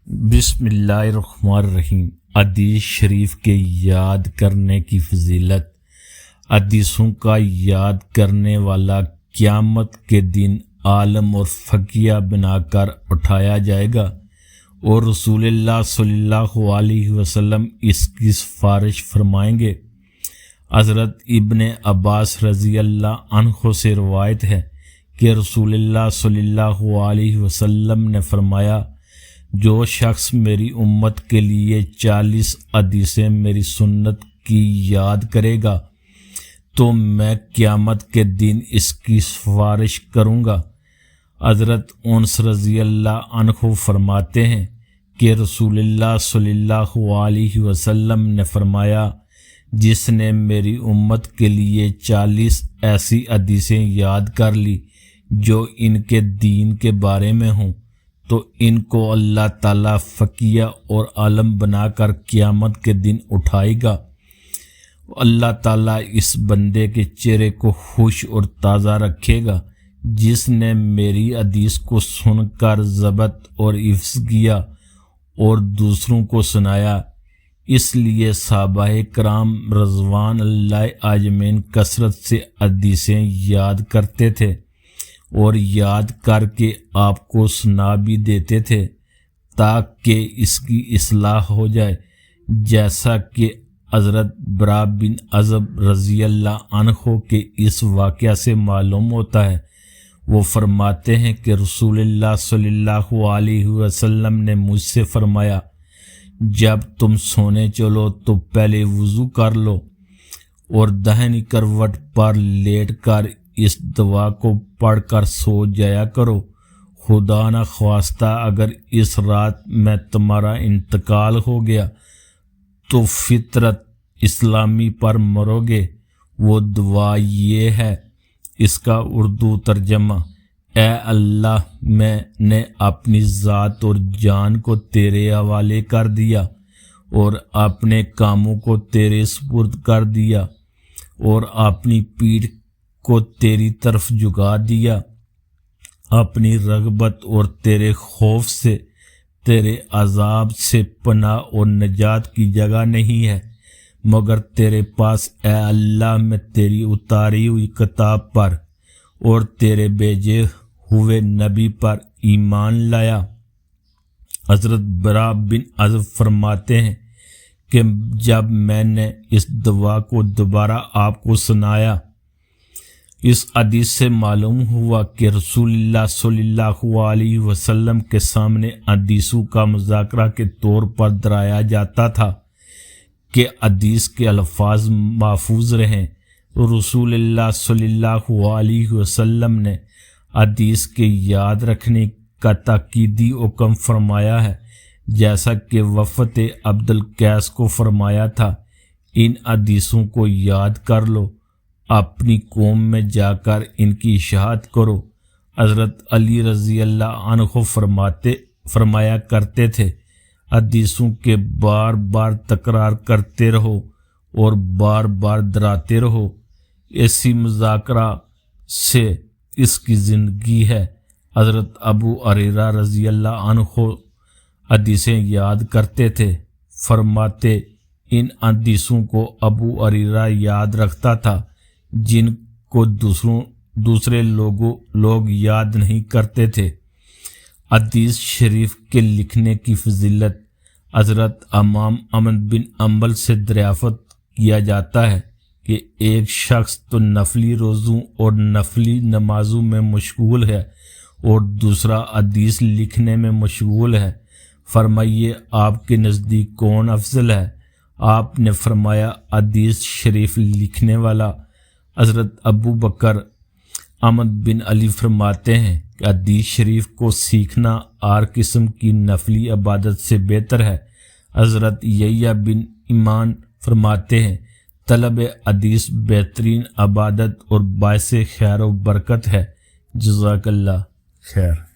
بسم اللہ الرحمن الرحیم۔ حدیث شریف کے یاد کرنے کی فضیلت۔ حدیثوں کا یاد کرنے والا قیامت کے دن عالم اور فقیہ بنا کر اٹھایا جائے گا اور رسول اللہ صلی اللہ علیہ وسلم اس کی سفارش فرمائیں گے۔ حضرت ابن عباس رضی اللہ عنہ سے روایت ہے کہ رسول اللہ صلی اللہ علیہ وسلم نے فرمایا، جو شخص میری امت کے لیے 40 حدیثیں میری سنت کی یاد کرے گا تو میں قیامت کے دن اس کی سفارش کروں گا۔ حضرت انس رضی اللہ عنہ فرماتے ہیں کہ رسول اللہ صلی اللہ علیہ وسلم نے فرمایا، جس نے میری امت کے لیے 40 ایسی حدیثیں یاد کر لی جو ان کے دین کے بارے میں ہوں تو ان کو اللہ تعالیٰ فقیہ اور عالم بنا کر قیامت کے دن اٹھائے گا۔ اللہ تعالیٰ اس بندے کے چہرے کو خوش اور تازہ رکھے گا جس نے میری حدیث کو سن کر ضبط اور حفظ کیا اور دوسروں کو سنایا۔ اس لیے صحابہ کرام رضوان اللہ اجمعین کثرت سے حدیثیں یاد کرتے تھے اور یاد کر کے آپ کو سنا بھی دیتے تھے تاکہ اس کی اصلاح ہو جائے، جیسا کہ حضرت برا بن عازب رضی اللہ عنہ کے اس واقعہ سے معلوم ہوتا ہے۔ وہ فرماتے ہیں کہ رسول اللہ صلی اللہ علیہ وسلم نے مجھ سے فرمایا، جب تم سونے چلو تو پہلے وضو کر لو اور داہنی کروٹ پر لیٹ کر اس دعا کو پڑھ کر سو جایا کرو، خدا نہ خواستہ اگر اس رات میں تمہارا انتقال ہو گیا تو فطرت اسلامی پر مرو گے۔ وہ دعا یہ ہے، اس کا اردو ترجمہ: اے اللہ، میں نے اپنی ذات اور جان کو تیرے حوالے کر دیا اور اپنے کاموں کو تیرے سپرد کر دیا اور اپنی پیٹھ کو تیری طرف جھکا دیا۔ اپنی رغبت اور تیرے خوف سے تیرے عذاب سے پناہ اور نجات کی جگہ نہیں ہے مگر تیرے پاس۔ اے اللہ، میں تیری اتاری ہوئی کتاب پر اور تیرے بھیجے ہوئے نبی پر ایمان لایا۔ حضرت برا بن عازب فرماتے ہیں کہ جب میں نے اس دعا کو دوبارہ آپ کو سنایا، اس حدیث سے معلوم ہوا کہ رسول اللہ صلی اللہ علیہ وسلم کے سامنے حدیثوں کا مذاکرہ کے طور پر دہرایا جاتا تھا کہ حدیث کے الفاظ محفوظ رہیں۔ رسول اللہ صلی اللہ علیہ وسلم نے حدیث کے یاد رکھنے کا تاکیدی حکم فرمایا ہے، جیسا کہ وفد عبد القیس کو فرمایا تھا، ان حدیثوں کو یاد کر لو، اپنی قوم میں جا کر ان کی اشاعت کرو۔ حضرت علی رضی اللہ عنہ فرمایا کرتے تھے، حدیثوں کے بار بار تکرار کرتے رہو اور بار بار دہراتے رہو، ایسی مذاکرہ سے اس کی زندگی ہے۔ حضرت ابو ہریرہ رضی اللہ عنہ حدیثیں یاد کرتے تھے، فرماتے ان حدیثوں کو ابو ہریرہ یاد رکھتا تھا جن کو دوسرے لوگ یاد نہیں کرتے تھے۔ حدیث شریف کے لکھنے کی فضیلت۔ حضرت امام احمد بن حنبل سے دریافت کیا جاتا ہے کہ ایک شخص تو نفلی روزوں اور نفلی نمازوں میں مشغول ہے اور دوسرا حدیث لکھنے میں مشغول ہے، فرمائیے آپ کے نزدیک کون افضل ہے؟ آپ نے فرمایا، حدیث شریف لکھنے والا۔ حضرت ابو بکر احمد بن علی فرماتے ہیں کہ حدیث شریف کو سیکھنا ہر قسم کی نفلی عبادت سے بہتر ہے۔ حضرت یحییٰ بن ایمان فرماتے ہیں، طلب حدیث بہترین عبادت اور باعث خیر و برکت ہے۔ جزاک اللہ خیر۔